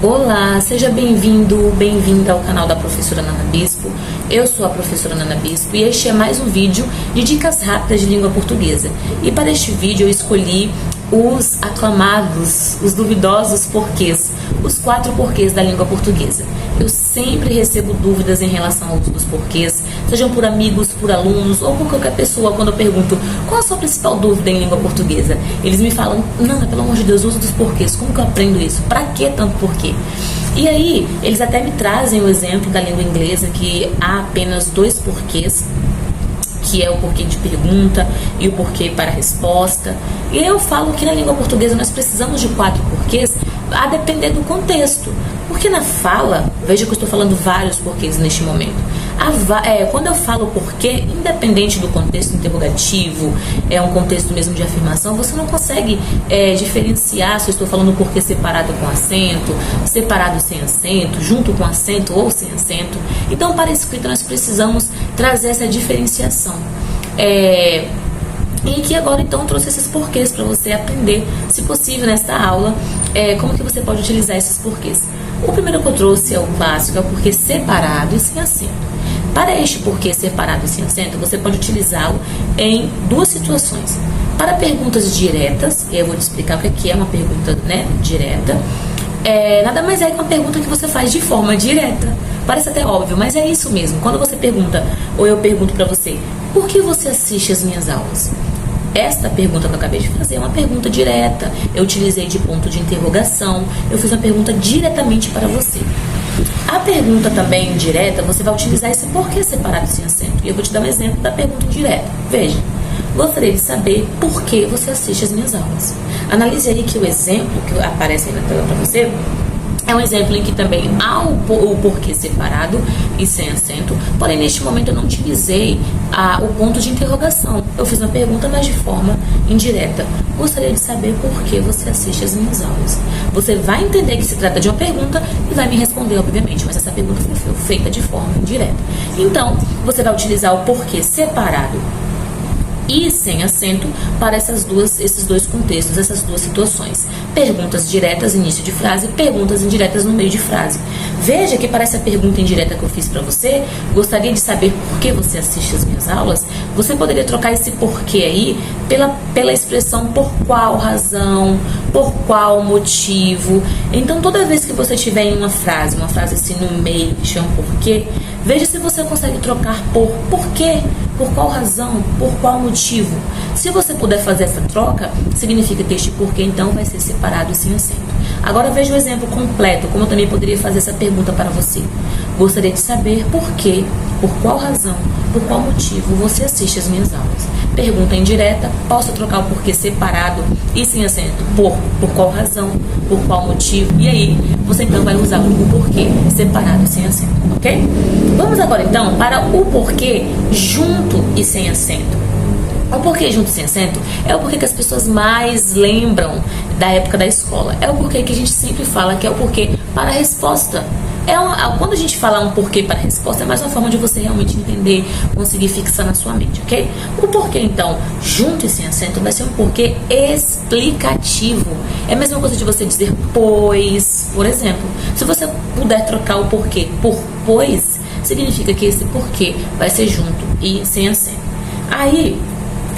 Olá, seja bem-vindo, bem-vinda ao canal da professora Nana Bispo. Eu sou a professora Nana Bispo e este é mais um vídeo de dicas rápidas de língua portuguesa. E para este vídeo eu escolhi os aclamados, os duvidosos porquês, os 4 porquês da língua portuguesa. Eu sempre recebo dúvidas em relação ao uso dos porquês, sejam por amigos, por alunos ou por qualquer pessoa. Quando eu pergunto qual a sua principal dúvida em língua portuguesa, eles me falam: Nana, pelo amor de Deus, uso dos porquês, como que eu aprendo isso? Pra que tanto porquê? E aí, eles até me trazem o exemplo da língua inglesa, que há apenas 2 porquês, que é o porquê de pergunta e o porquê para resposta. E eu falo que na língua portuguesa nós precisamos de 4 porquês, a depender do contexto. Porque na fala, veja que eu estou falando vários porquês neste momento. Quando eu falo porquê, independente do contexto interrogativo, é um contexto mesmo de afirmação, você não consegue diferenciar se eu estou falando porquê separado com acento, separado sem acento, junto com acento ou sem acento. Então, para a escrita, nós precisamos trazer essa diferenciação. E que agora então eu trouxe esses porquês para você aprender, se possível, nesta aula, como que você pode utilizar esses porquês. O primeiro que eu trouxe é o clássico, é o porquê separado e sem acento. Para este porquê separado e sem acento, você pode utilizá-lo em 2 situações. Para perguntas diretas, eu vou te explicar o que é uma pergunta, direta. Nada mais é que uma pergunta que você faz de forma direta. Parece até óbvio, mas é isso mesmo. Quando você pergunta, ou eu pergunto para você: por que você assiste as minhas aulas? Esta pergunta que eu acabei de fazer é uma pergunta direta. Eu utilizei de ponto de interrogação. Eu fiz uma pergunta diretamente para você. A pergunta também indireta, você vai utilizar esse porquê separado sem acento. E eu vou te dar um exemplo da pergunta indireta. Veja: gostaria de saber por que você assiste as minhas aulas. Analise aí que o exemplo que aparece aí na tela para você é um exemplo em que também há o porquê separado e sem acento, porém neste momento eu não utilizei o ponto de interrogação. Eu fiz uma pergunta, mas de forma indireta. Gostaria de saber por que você assiste as minhas aulas. Você vai entender que se trata de uma pergunta e vai me responder, obviamente, mas essa pergunta foi feita de forma indireta. Então, você vai utilizar o porquê separado e sem acento para esses 2 contextos, essas 2 situações. Perguntas diretas, início de frase, perguntas indiretas no meio de frase. Veja que para essa pergunta indireta que eu fiz para você, gostaria de saber por que você assiste as minhas aulas, você poderia trocar esse porquê aí pela expressão por qual razão, por qual motivo. Então, toda vez que você tiver em uma frase assim no meio, que chama porquê, veja se você consegue trocar por porquê, por qual razão, por qual motivo. Se você puder fazer essa troca, significa que este porquê então vai ser separado e sem acento. Agora veja o exemplo completo, como eu também poderia fazer essa pergunta para você. Gostaria de saber por quê, por qual razão, por qual motivo você assiste as minhas aulas. Pergunta indireta, posso trocar o porquê separado e sem acento por qual razão, por qual motivo. E aí, você então vai usar o porquê separado e sem acento, ok? Vamos agora então para o porquê junto e sem acento. O porquê junto e sem acento é o porquê que as pessoas mais lembram da época da escola. É o porquê que a gente sempre fala que é o porquê para a resposta. Quando a gente fala um porquê para a resposta, é mais uma forma de você realmente entender, conseguir fixar na sua mente, ok? O porquê, então, junto e sem acento, vai ser um porquê explicativo. É a mesma coisa de você dizer pois, por exemplo. Se você puder trocar o porquê por pois, significa que esse porquê vai ser junto e sem acento. Aí,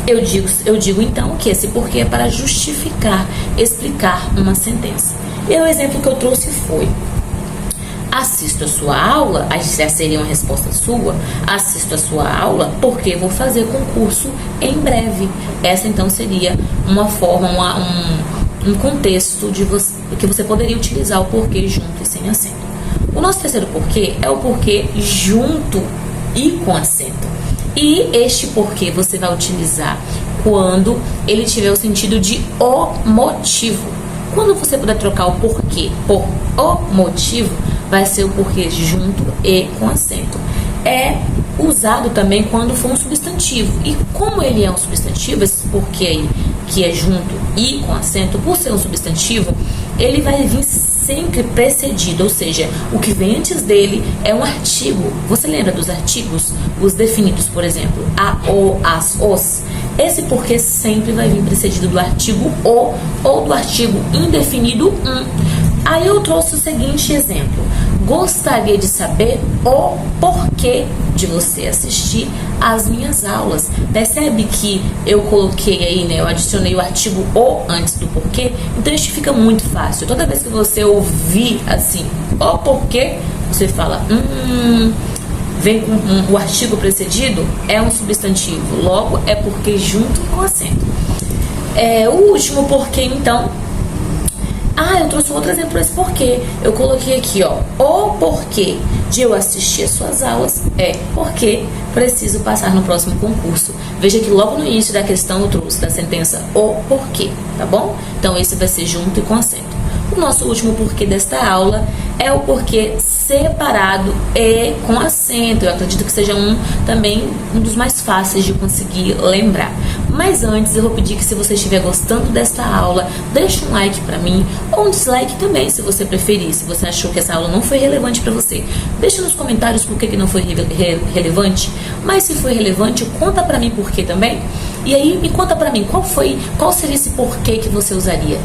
eu digo então que esse porquê é para justificar, explicar uma sentença. E o exemplo que eu trouxe foi: assisto a sua aula, aí já seria uma resposta sua, assisto a sua aula porque vou fazer concurso em breve. Essa então seria uma forma, um contexto que você poderia utilizar o porquê junto e sem acento. O nosso terceiro porquê é o porquê junto e com acento. E este porquê você vai utilizar quando ele tiver o sentido de o motivo. Quando você puder trocar o porquê por o motivo, vai ser o porquê junto e com acento. É usado também quando for um substantivo. E como ele é um substantivo, esse porquê aí, que é junto e com acento, por ser um substantivo, ele vai vir sempre precedido, ou seja, o que vem antes dele é um artigo. Você lembra dos artigos? Os definidos, por exemplo, a, o, as, os. Esse porquê sempre vai vir precedido do artigo o ou do artigo indefinido um. Aí eu trouxe o seguinte exemplo: gostaria de saber o porquê de você assistir às minhas aulas. Percebe que eu coloquei aí, né? Eu adicionei o artigo o antes do porquê, então isso fica muito fácil. Toda vez que você ouvir assim, o porquê, você fala, vem com o artigo precedido, é um substantivo, logo é porque junto com acento. O último porquê, então. Eu trouxe outro exemplo para esse porquê. Eu coloquei aqui, ó, o porquê de eu assistir às suas aulas é porque preciso passar no próximo concurso. Veja que logo no início da questão eu trouxe da sentença o porquê, tá bom? Então esse vai ser junto e com acento. O nosso último porquê desta aula é o porquê separado e com acento. Eu acredito que seja também um dos mais fáceis de conseguir lembrar. Mas antes eu vou pedir que, se você estiver gostando desta aula, deixe um like pra mim, ou um dislike também, se você preferir. Se você achou que essa aula não foi relevante pra você, deixa nos comentários por que não foi relevante. Mas se foi relevante, conta pra mim por que também. E aí me conta pra mim qual seria esse porquê que você usaria.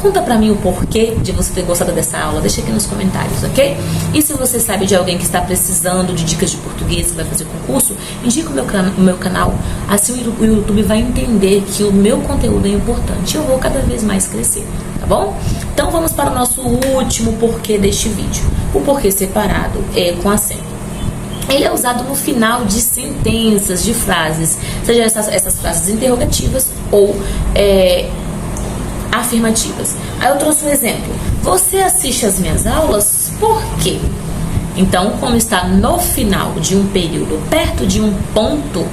Conta pra mim o porquê de você ter gostado dessa aula, deixa aqui nos comentários, ok? E se você sabe de alguém que está precisando de dicas de português, que vai fazer concurso, indica o meu canal, assim o YouTube vai entender que o meu conteúdo é importante e eu vou cada vez mais crescer, tá bom? Então vamos para o nosso último porquê deste vídeo, o porquê separado e com acento. Ele é usado no final de sentenças, de frases, seja essas frases interrogativas ou afirmativas. Aí eu trouxe um exemplo: você assiste às minhas aulas por quê? Então, como está no final de um período, perto de um ponto,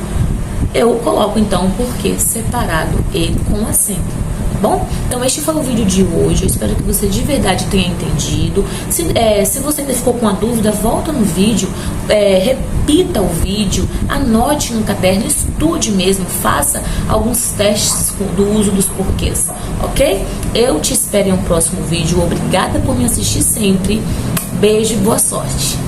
eu coloco então o porquê separado e com acento. Bom, então este foi o vídeo de hoje. Eu espero que você de verdade tenha entendido. Se você ainda ficou com a dúvida, volta no vídeo, repita o vídeo, anote no caderno, estude mesmo, faça alguns testes do uso dos porquês, ok? Eu te espero em um próximo vídeo. Obrigada por me assistir sempre. Beijo e boa sorte.